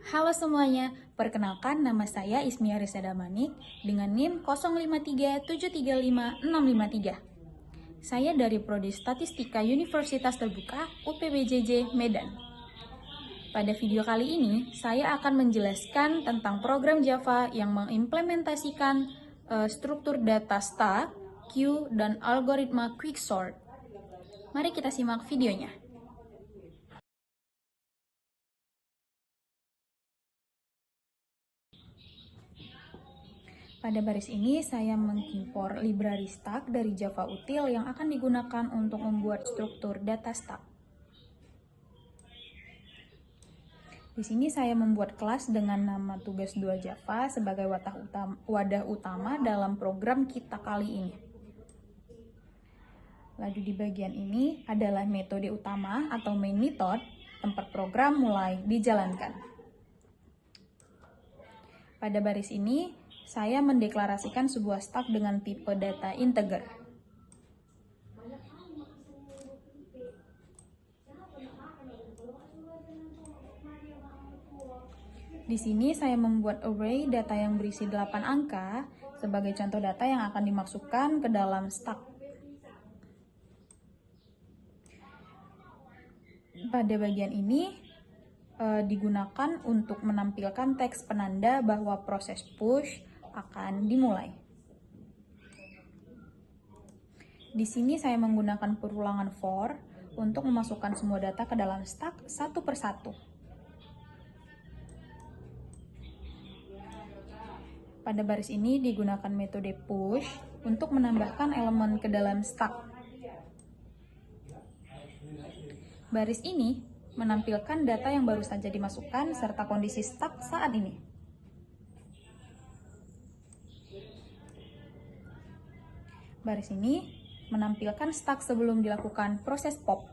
Halo semuanya, perkenalkan nama saya Ismia Risada Manik dengan NIM 0537355653. Saya dari Prodi Statistika Universitas Terbuka UPBJJ Medan. Pada video kali ini, saya akan menjelaskan tentang program Java yang mengimplementasikan struktur data stack, queue, dan algoritma quicksort. Mari kita simak videonya. Pada baris ini, saya mengimpor library stack dari Java Util yang akan digunakan untuk membuat struktur data stack. Di sini saya membuat kelas dengan nama tugas 2 Java sebagai wadah utama dalam program kita kali ini. Lalu di bagian ini adalah metode utama atau main method, tempat program mulai dijalankan. Pada baris ini, saya mendeklarasikan sebuah stack dengan tipe data integer. Di sini saya membuat array data yang berisi 8 angka sebagai contoh data yang akan dimasukkan ke dalam stack. Pada bagian ini digunakan untuk menampilkan teks penanda bahwa proses push akan dimulai. Di sini saya menggunakan perulangan for untuk memasukkan semua data ke dalam stack satu persatu. Pada baris ini digunakan metode push untuk menambahkan elemen ke dalam stack. Baris ini menampilkan data yang baru saja dimasukkan serta kondisi stack saat ini. Baris ini menampilkan stack sebelum dilakukan proses pop.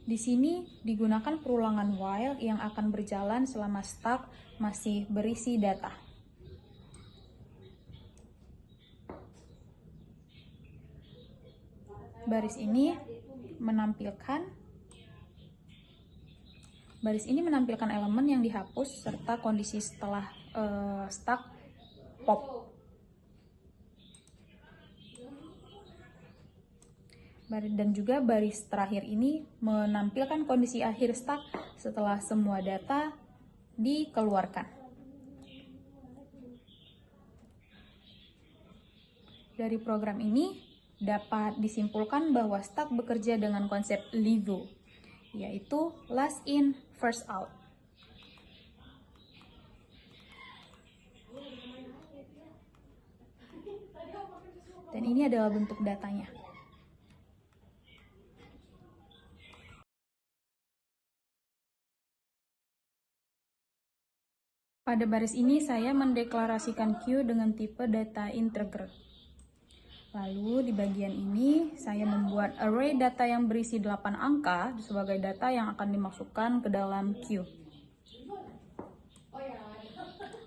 Di sini digunakan perulangan while yang akan berjalan selama stack masih berisi data. Baris ini menampilkan elemen yang dihapus serta kondisi setelah stack pop. Dan juga baris terakhir ini menampilkan kondisi akhir stack setelah semua data dikeluarkan. Dari program ini dapat disimpulkan bahwa stack bekerja dengan konsep LIFO, yaitu last in, first out. Dan ini adalah bentuk datanya. Pada baris ini saya mendeklarasikan queue dengan tipe data integer. Lalu di bagian ini saya membuat array data yang berisi 8 angka sebagai data yang akan dimasukkan ke dalam queue.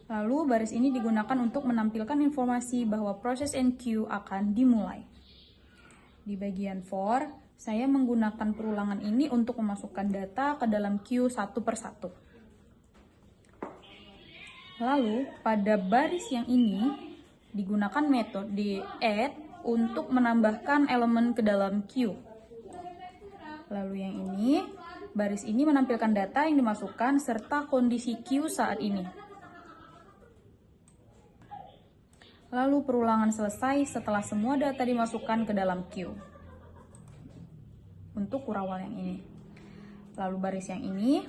Lalu baris ini digunakan untuk menampilkan informasi bahwa proses enqueue akan dimulai. Di bagian for, saya menggunakan perulangan ini untuk memasukkan data ke dalam queue satu persatu. Lalu pada baris yang ini digunakan metode add untuk menambahkan elemen ke dalam queue. Lalu yang ini, baris ini menampilkan data yang dimasukkan serta kondisi queue saat ini. Lalu perulangan selesai setelah semua data dimasukkan ke dalam queue. Untuk kurawal yang ini. Lalu baris yang ini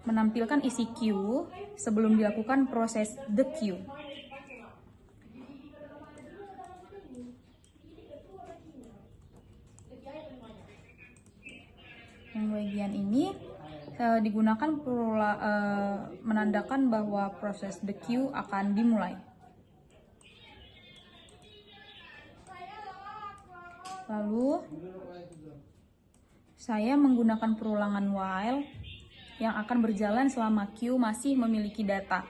menampilkan isi queue sebelum dilakukan proses the queue. Yang bagian ini digunakan menandakan bahwa proses the queue akan dimulai. Lalu saya menggunakan perulangan while yang akan berjalan selama queue masih memiliki data.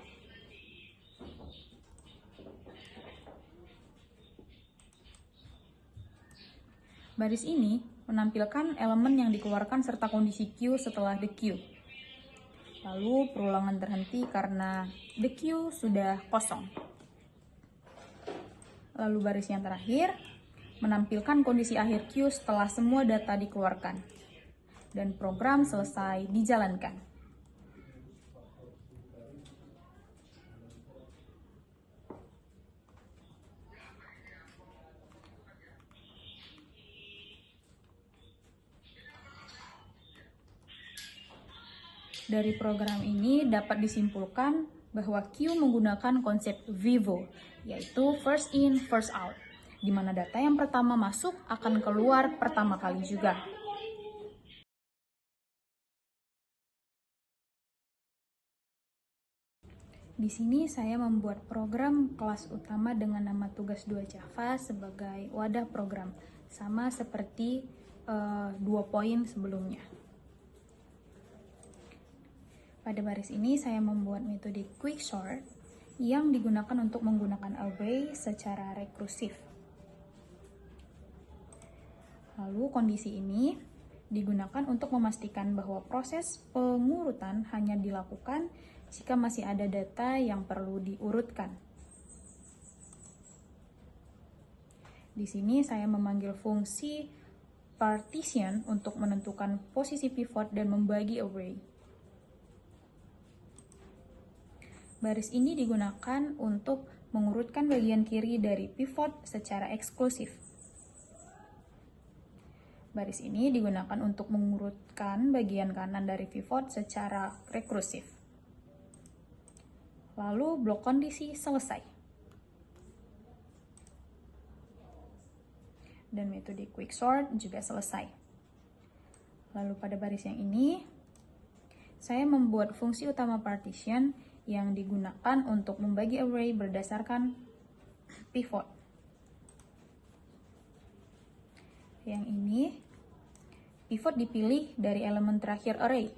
Baris ini menampilkan elemen yang dikeluarkan serta kondisi Q setelah the Q. Lalu perulangan terhenti karena the Q sudah kosong. Lalu baris yang terakhir menampilkan kondisi akhir Q setelah semua data dikeluarkan. Dan program selesai dijalankan. Dari program ini dapat disimpulkan bahwa Q menggunakan konsep VIVO, yaitu first in, first out, di mana data yang pertama masuk akan keluar pertama kali juga. Di sini saya membuat program kelas utama dengan nama tugas 2 Java sebagai wadah program, sama seperti 2 poin sebelumnya. Pada baris ini saya membuat metode quicksort yang digunakan untuk menggunakan array secara rekursif. Lalu kondisi ini digunakan untuk memastikan bahwa proses pengurutan hanya dilakukan jika masih ada data yang perlu diurutkan. Di sini saya memanggil fungsi partition untuk menentukan posisi pivot dan membagi array. Baris ini digunakan untuk mengurutkan bagian kiri dari pivot secara eksklusif. Baris ini digunakan untuk mengurutkan bagian kanan dari pivot secara rekursif. Lalu blok kondisi selesai. Dan metode quicksort juga selesai. Lalu pada baris yang ini, saya membuat fungsi utama partition yang digunakan untuk membagi array berdasarkan pivot. Yang ini, pivot dipilih dari elemen terakhir array.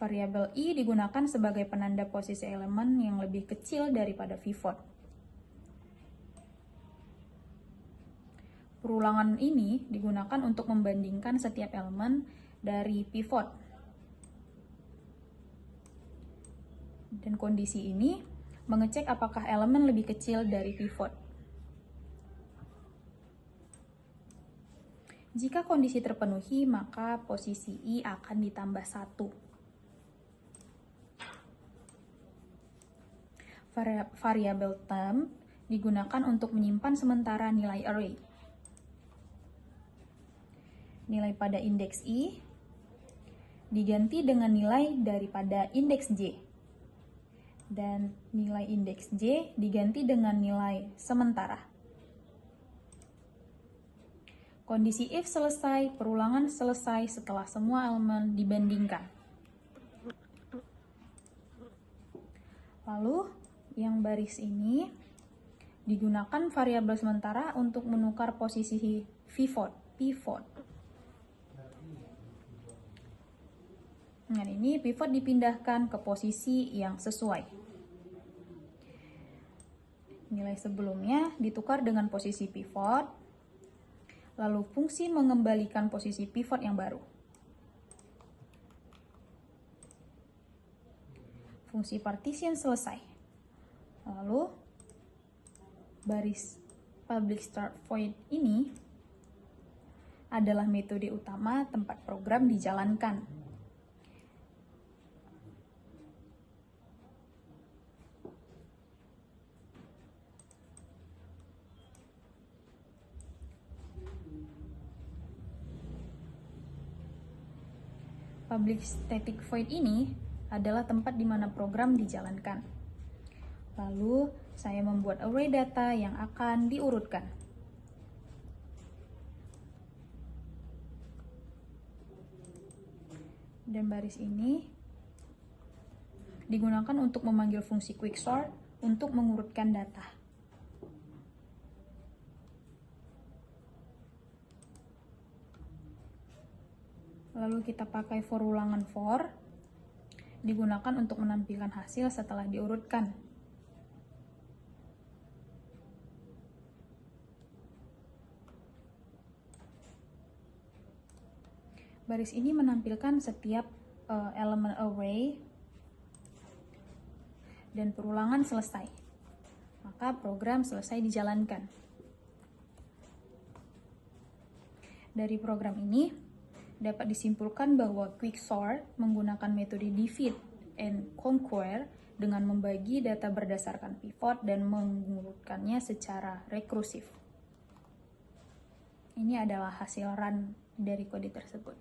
Variabel i digunakan sebagai penanda posisi elemen yang lebih kecil daripada pivot. Perulangan ini digunakan untuk membandingkan setiap elemen dari pivot. Dan kondisi ini mengecek apakah elemen lebih kecil dari pivot. Jika kondisi terpenuhi, maka posisi I akan ditambah 1. Variabel temp digunakan untuk menyimpan sementara nilai array. Nilai pada indeks I diganti dengan nilai daripada indeks J. Dan nilai indeks J diganti dengan nilai sementara. Kondisi if selesai, perulangan selesai setelah semua elemen dibandingkan. Lalu, yang baris ini digunakan variabel sementara untuk menukar posisi pivot. Dengan ini pivot dipindahkan ke posisi yang sesuai. Nilai sebelumnya ditukar dengan posisi pivot, lalu fungsi mengembalikan posisi pivot yang baru. Fungsi partition selesai. Lalu baris public start void ini adalah metode utama tempat program dijalankan. Public static void ini adalah tempat di mana program dijalankan. Lalu, saya membuat array data yang akan diurutkan. Dan baris ini digunakan untuk memanggil fungsi quicksort untuk mengurutkan data. Lalu kita pakai for ulangan for, digunakan untuk menampilkan hasil setelah diurutkan. Baris ini menampilkan setiap elemen array dan perulangan selesai. Maka program selesai dijalankan. Dari program ini dapat disimpulkan bahwa quicksort menggunakan metode divide and conquer dengan membagi data berdasarkan pivot dan mengurutkannya secara rekursif. Ini adalah hasil run dari kode tersebut.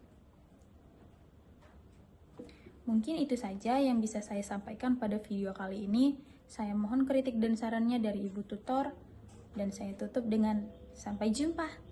Mungkin itu saja yang bisa saya sampaikan pada video kali ini. Saya mohon kritik dan sarannya dari Ibu Tutor, dan saya tutup dengan sampai jumpa.